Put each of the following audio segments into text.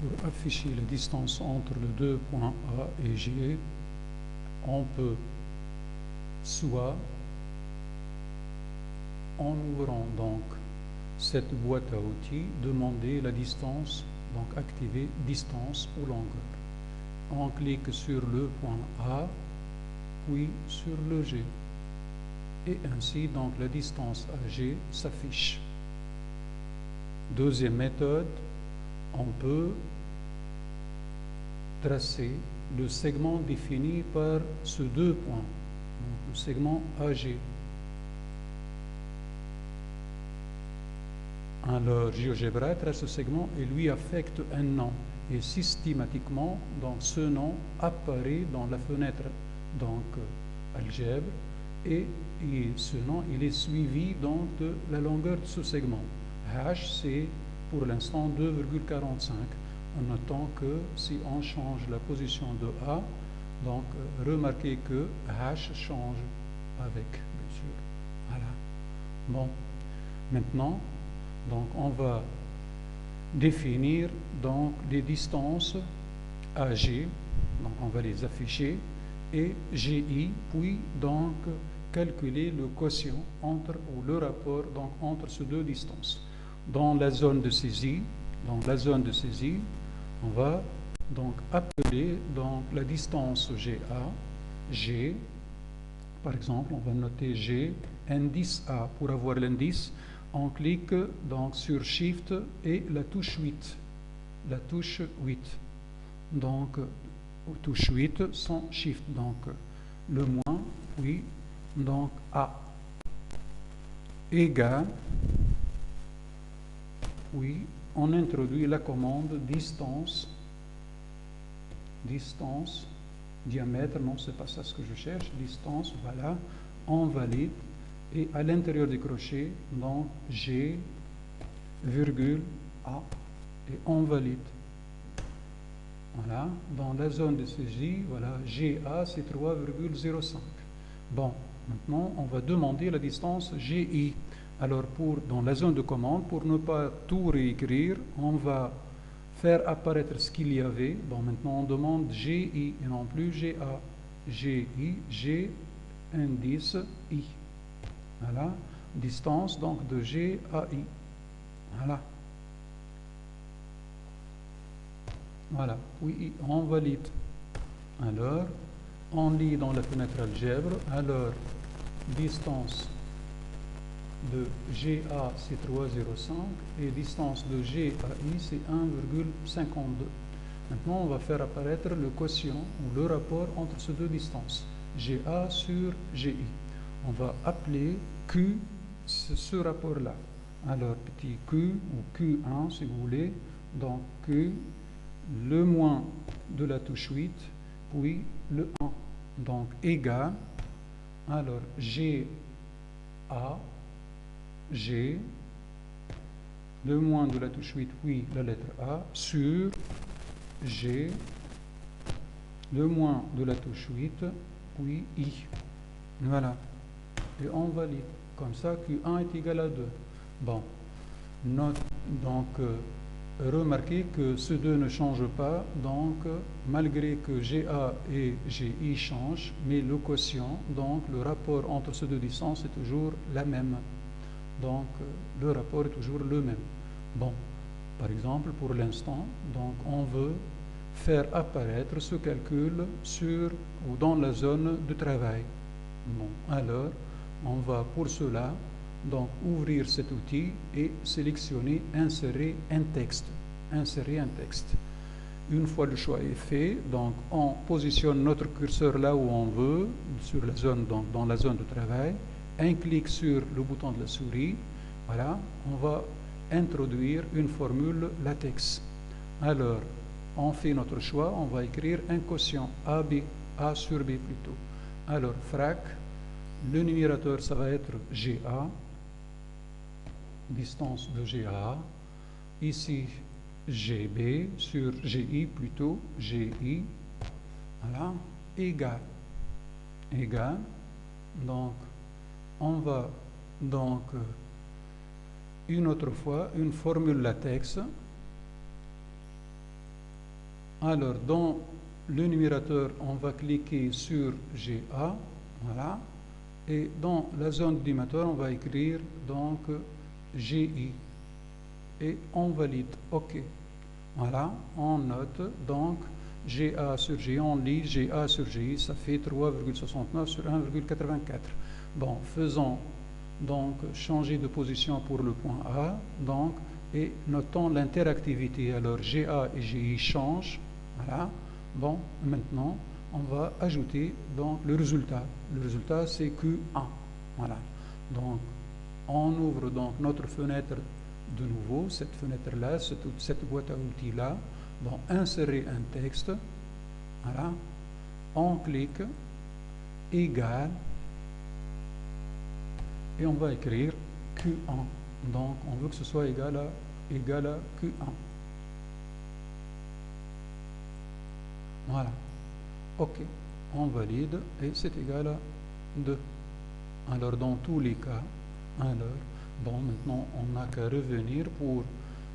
pour afficher la distance entre les deux points A et G, on peut soit, en ouvrant donc cette boîte à outils, demander la distance, donc activer distance ou longueur. On clique sur le point A, puis sur le G. Et ainsi, donc, la distance AG s'affiche. Deuxième méthode, on peut tracer le segment défini par ces deux points, donc le segment AG. Alors, GeoGebra trace ce segment et lui affecte un nom. Et systématiquement, donc, ce nom apparaît dans la fenêtre donc, algèbre et ce nom il est suivi donc, de la longueur de ce segment. H, c'est pour l'instant 2,45. En notant que si on change la position de A, donc remarquez que H change avec, bien sûr. Voilà. Bon, maintenant, donc on va définir donc les distances AG, donc on va les afficher, et GI, puis donc calculer le quotient entre, ou le rapport donc, entre ces deux distances. Dans la zone de saisie, on va donc appeler donc, la distance GA, G, par exemple, on va noter G, indice A. Pour avoir l'indice, on clique donc sur Shift et la touche 8. La touche 8. Donc, touche 8 sans Shift. Donc, le moins, oui, donc A. Égal, oui, on introduit la commande distance, diamètre, non, c'est pas ça ce que je cherche, distance, voilà, on valide, et à l'intérieur du crochet, donc G, virgule, A, et on valide. Voilà, dans la zone de saisie, voilà, GA, c'est 3,05. Bon, maintenant, on va demander la distance GI. Alors, dans la zone de commande, pour ne pas tout réécrire, on va faire apparaître ce qu'il y avait. Bon, maintenant, on demande GI et non plus GA. GI, G, indice I. Voilà, distance donc de G à I. Voilà. Voilà, oui, on valide. Alors, on lit dans la fenêtre algèbre, alors, distance de GA c'est 3,05 et distance de GAI c'est 1,52. Maintenant, on va faire apparaître le quotient ou le rapport entre ces deux distances, GA sur GI. On va appeler Q ce rapport-là. Alors, petit q ou Q1 si vous voulez, donc Q, le moins de la touche 8, puis le 1. Donc, égal, alors GA, G, le moins de la touche 8, puis la lettre A, sur G, le moins de la touche 8, puis I. Voilà. Et on valide. Comme ça, Q1 est égal à 2. Bon. Donc, remarquez que ces deux ne changent pas. Donc, malgré que GA et GI changent, mais le quotient, donc le rapport entre ces deux distances est toujours la même. Donc, le rapport est toujours le même. Bon, par exemple, pour l'instant, donc on veut faire apparaître ce calcul sur ou dans la zone de travail. Bon, alors, on va pour cela donc ouvrir cet outil et sélectionner insérer un texte. Insérer un texte. Une fois le choix est fait, donc on positionne notre curseur là où on veut, sur la zone, donc dans la zone de travail. Un clic sur le bouton de la souris, voilà, on va introduire une formule latex. Alors, on fait notre choix, on va écrire un quotient AB, A sur B plutôt. Alors, frac, le numérateur, ça va être GA, distance de GA, ici GB sur GI plutôt, GI, voilà, égal, donc, on va donc une autre fois une formule latex Alors, dans le numérateur, on va cliquer sur GA, voilà, et dans la zone du dénominateur, on va écrire donc GI, et on valide, OK. Voilà, on note donc GA sur GI, on lit GA sur GI, ça fait 3,69 sur 1,84. Bon, faisons donc changer de position pour le point A, donc, et notons l'interactivité. Alors GA et GI changent, voilà. Bon, maintenant, on va ajouter donc le résultat. Le résultat, c'est Q1, voilà. Donc, on ouvre donc notre fenêtre de nouveau, cette fenêtre-là, cette boîte à outils-là, donc insérer un texte, voilà, on clique, égal, et on va écrire Q1, donc on veut que ce soit égal à Q1, voilà, OK, on valide, et c'est égal à 2, alors dans tous les cas, alors, bon, maintenant, on n'a qu'à revenir pour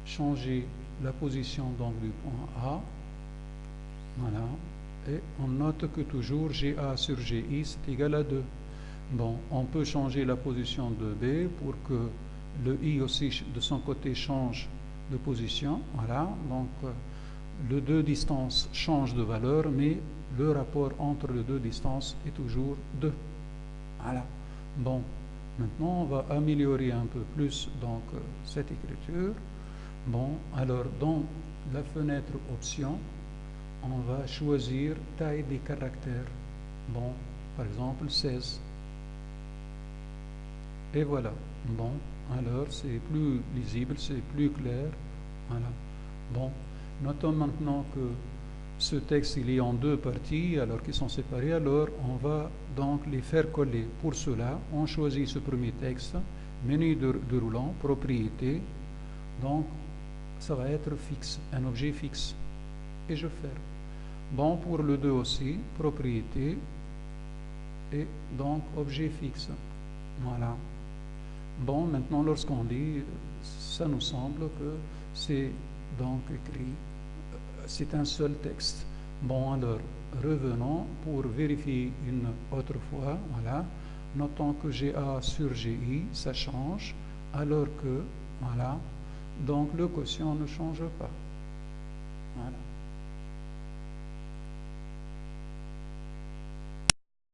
changer la position donc, du point A. Voilà. Et on note que toujours GA sur GI, c'est égal à 2. Bon, on peut changer la position de B pour que le I aussi, de son côté, change de position. Voilà. Donc, le 2 distances change de valeur, mais le rapport entre les deux distances est toujours 2. Voilà. Bon. Maintenant, on va améliorer un peu plus donc cette écriture. Bon, alors dans la fenêtre option, on va choisir taille des caractères. Bon, par exemple 16. Et voilà. Bon, alors c'est plus lisible, c'est plus clair. Voilà. Bon, notons maintenant que ce texte il est en deux parties alors qu'ils sont séparés, alors on va donc les faire coller. Pour cela, on choisit ce premier texte, menu de roulant, propriété, donc ça va être fixe, un objet fixe, et je ferme. Bon, pour le 2 aussi, propriété, et donc objet fixe, voilà. Bon, maintenant lorsqu'on lit, ça nous semble que c'est donc écrit, c'est un seul texte. Bon, alors, revenons pour vérifier une autre fois. Voilà. Notons que GA sur GI, ça change, alors que, voilà, donc le quotient ne change pas. Voilà.